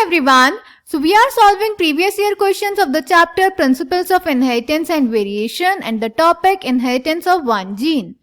everyone. So we are solving previous year questions of the chapter Principles of Inheritance and Variation and the topic Inheritance of one gene.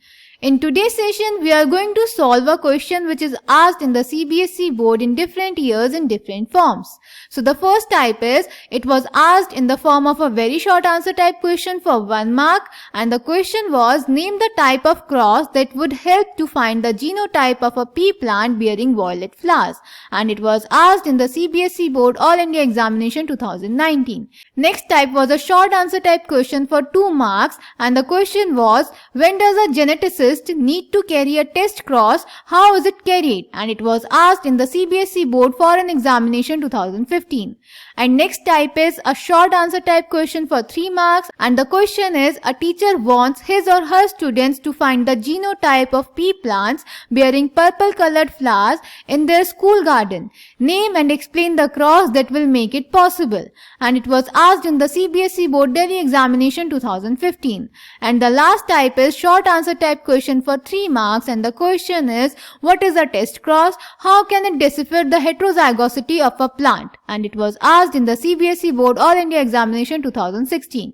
In today's session, we are going to solve a question which is asked in the CBSE board in different years in different forms. So the first type is, it was asked in the form of a very short answer type question for 1 mark, and the question was, name the type of cross that would help to find the genotype of a pea plant bearing violet flowers, and it was asked in the CBSE board All India Examination 2019. Next type was a short answer type question for 2 marks, and the question was, when does a geneticist need to carry a test cross, how is it carried? And it was asked in the CBSE board Foreign Examination 2015. And next type is a short answer type question for 3 marks, and the question is, a teacher wants his or her students to find the genotype of pea plants bearing purple colored flowers in their school garden. Name and explain the cross that will make it possible. And it was asked in the CBSE board Delhi Examination 2015. And the last type is short answer type question for 3 marks, and the question is, what is a test cross? How can it decipher the heterozygosity of a plant? And it was asked in the CBSE board All India Examination 2016.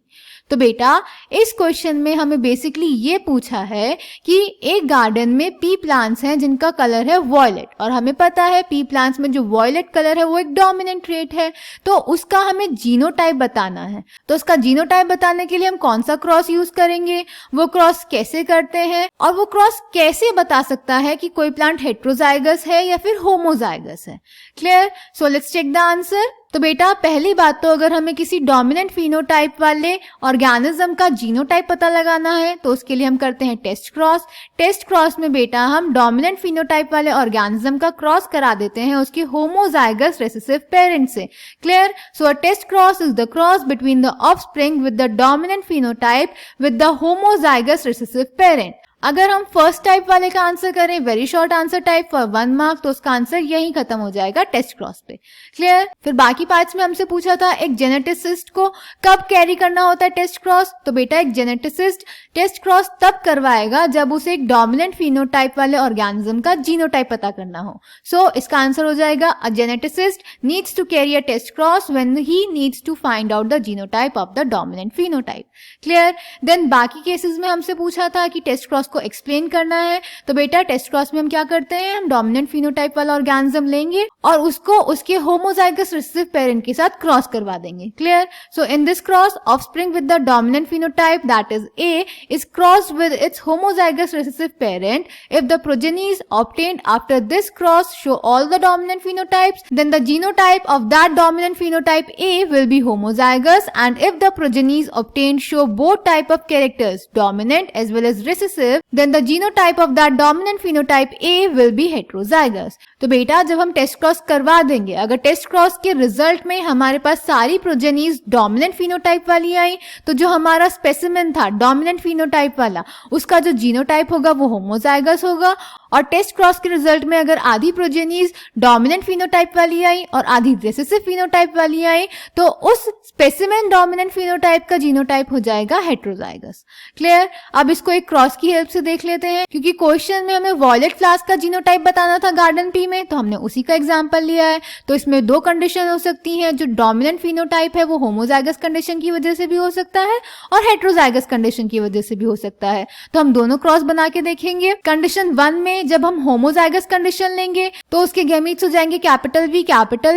तो बेटा इस question में हमें basically ये पूछा है कि एक गार्डन में पी प्लांट्स हैं जिनका कलर है वॉयलेट, और हमें पता है पी प्लांट्स में जो वॉयलेट कलर है वो एक डोमिनेंट ट्रेट है, तो उसका हमें जीनोटाइप बताना है। तो उसका जीनोटाइप बताने के लिए हम कौन सा क्रॉस यूज करेंगे, वो क्रॉस कैसे करते हैं, और वो क्रॉस कैसे बता सकता है कि कोई प्लांट हेट्रोजाइगस है या फिर होमोजाइगस है। Clear? So let's check the answer. तो बेटा पहली बात तो अगर हमें किसी डोमिनेंट फिनोटाइप वाले ऑर्गेनिज्म का जीनोटाइप पता लगाना है तो उसके लिए हम करते हैं टेस्ट क्रॉस। टेस्ट क्रॉस में बेटा हम डोमिनेंट फिनोटाइप वाले ऑर्गेनिज्म का क्रॉस करा देते हैं उसके होमोजाइगस रिसेसिव पेरेंट से। Clear? So a test cross is the cross between the offspring with the dominant phenotype with the homozygous recessive parent. अगर हम फर्स्ट टाइप वाले का आंसर करें very short answer type for 1 mark, तो उसका answer यहीं खत्म हो जाएगा टेस्ट क्रॉस पे। क्लियर? फिर बाकी पार्ट्स में हमसे पूछा था एक जेनेटिसिस्ट को कब कैरी करना होता है टेस्ट क्रॉस। तो बेटा एक जेनेटिसिस्ट टेस्ट क्रॉस तब करवाएगा जब उसे एक डोमिनेंट फिनोटाइप वाले ऑर्गेनिज्म का जीनोटाइप पता करना हो। सो इसका आंसर हो जाएगा a geneticist needs to carry a test cross when he needs to find out the genotype of the dominant phenotype. Clear? Then बाकी केसेस में हमसे पूछा था कि टेस्ट क्रॉस को एक्सप्लेन करना है, तो बेटा टेस्ट क्रॉस में हम क्या करते हैं, हम डोमिनेंट फिनोटाइप वाला ऑर्गेनिज्म लेंगे और उसको उसके होमोजाइगस रिसेसिव पेरेंट के साथ क्रॉस करवा देंगे। Clear? So in this cross offspring with the dominant phenotype that is a is crossed with its homozygous recessive parent. If the progenies obtained after this cross show all the dominant phenotypes, then the genotype of that dominant phenotype A will be homozygous, and if the progenies obtained show both type of characters, dominant as well as recessive, then the genotype of that dominant phenotype A will be heterozygous. तो बेटा जब हम test cross करवा देंगे, अगर test cross के result में हमारे पास सारी प्रोजेनीज डोमिनेंट फिनोटाइप वाली आई, तो जो हमारा स्पेसिमेन था डोमिनेंट फिनोटाइप वाला, उसका जो जीनोटाइप होगा वो होमोजाइगस होगा। और टेस्ट क्रॉस के रिजल्ट में अगर आधी प्रोजेनीज डोमिनेंट फिनोटाइप वाली आई और आधी रिसेसिव फिनोटाइप वाली आई, तो उस स्पेसिमेन डोमिनेंट फिनोटाइप का जीनोटाइप हो जाएगा हेट्रोजाइगस। क्लियर? अब इसको एक क्रॉस की हेल्प से देख लेते हैं, क्योंकि क्वेश्चन में हमें वॉयलेट फ्लावर्स का जीनोटाइप बताना था गार्डन पी में, तो हमने उसी का एग्जांपल लिया है। तो इसमें 2 कंडीशन हो सकती हैं, जो डोमिनेंट फिनोटाइप है वो होमोजाइगस कंडीशन की वजह से भी हो सकता है और हेट्रोजाइगस कंडीशन की वजह से भी हो सकता है। तो हम दोनों क्रॉस बना के देखेंगे। कंडीशन 1 में जब हम होमोजाइगस कंडीशन लेंगे तो उसके गैमीट्स हो जाएंगे कैपिटल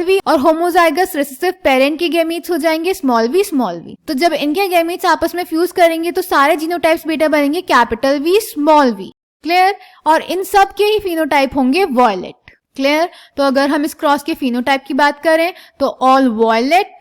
वी, और होमोजाइगस रिसेसिव पेरेंट के गैमीट्स हो जाएंगे स्मॉल वी। तो जब इनके गैमीट्स आपस में फ्यूज करेंगे तो सारे जीनोटाइप्स बेटा बनेंगे capital V small V. Clear? और इन सब के ही फिनोटाइप होंगे वॉयलेट। क्लियर? तो अगर हम इस क्रॉस के फिनोटाइप की बात करें तो ऑल वॉयलेट,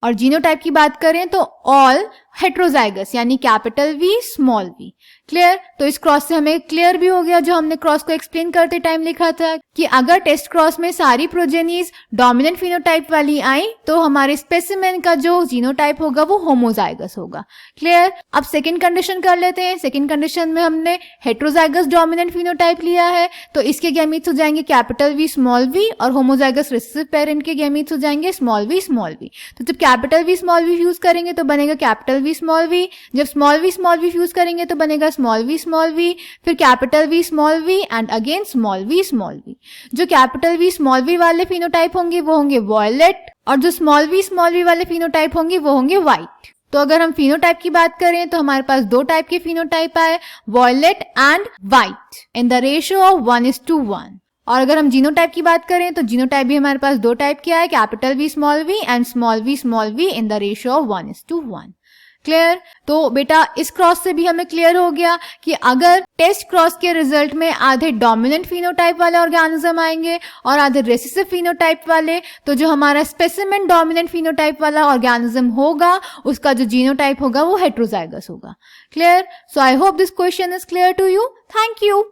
और जीनोटाइप की बात करें तो ऑल हेट्रोजाइगस यानी capital V small V. Clear? तो इस क्रॉस से हमें क्लियर भी हो गया जो हमने क्रॉस को एक्सप्लेन करते टाइम लिखा था कि अगर टेस्ट क्रॉस में सारी प्रोजेनीज डोमिनेंट फिनोटाइप वाली आई तो हमारे स्पेसिमेन का जो जीनोटाइप होगा वो होमोजाइगस होगा। क्लियर? अब सेकंड कंडीशन कर लेते हैं। सेकंड कंडीशन में हमने हेट्रोजाइगस डोमिनेंट फिनोटाइप लिया है, तो इसके गैमीट्स हो जाएंगे कैपिटल वी स्मॉल वी, और होमोजाइगस रिसेसिव पेरेंट के गैमीट्स हो जाएंगे स्मॉल वी। तो जब capital V small V use करेंगे तो बनेगा कैपिटल वी v, जब स्मॉल v फ्यूज करेंगे तो बनेगा स्मॉल v, फिर capital V and again small v। जो कैपिटल V वाले फिनोटाइप होंगे वो होंगे वॉयलेट, और जो स्मॉल v वाले फिनोटाइप होंगे वो होंगे व्हाइट। तो अगर हम फिनोटाइप की बात करें तो हमारे पास दो टाइप के फिनोटाइप आए, violet and white in the ratio of 1:1। और अगर हम जीनोटाइप की बात करें तो जीनोटाइप भी हमारे पास दो टाइप के आए, capital V and small v in the ratio of 1:1। Clear? तो बेटा इस क्रॉस से भी हमें क्लियर हो गया कि अगर टेस्ट क्रॉस के रिजल्ट में आधे डोमिनेंट फिनोटाइप वाले ऑर्गेनिज्म आएंगे और आधे रिसेसिव फिनोटाइप वाले, तो जो हमारा स्पेसिमेन डोमिनेंट फिनोटाइप वाला ऑर्गेनिज्म होगा उसका जो जीनोटाइप होगा वो हेट्रोजाइगस होगा। Clear? So I hope this question is clear to you. Thank you.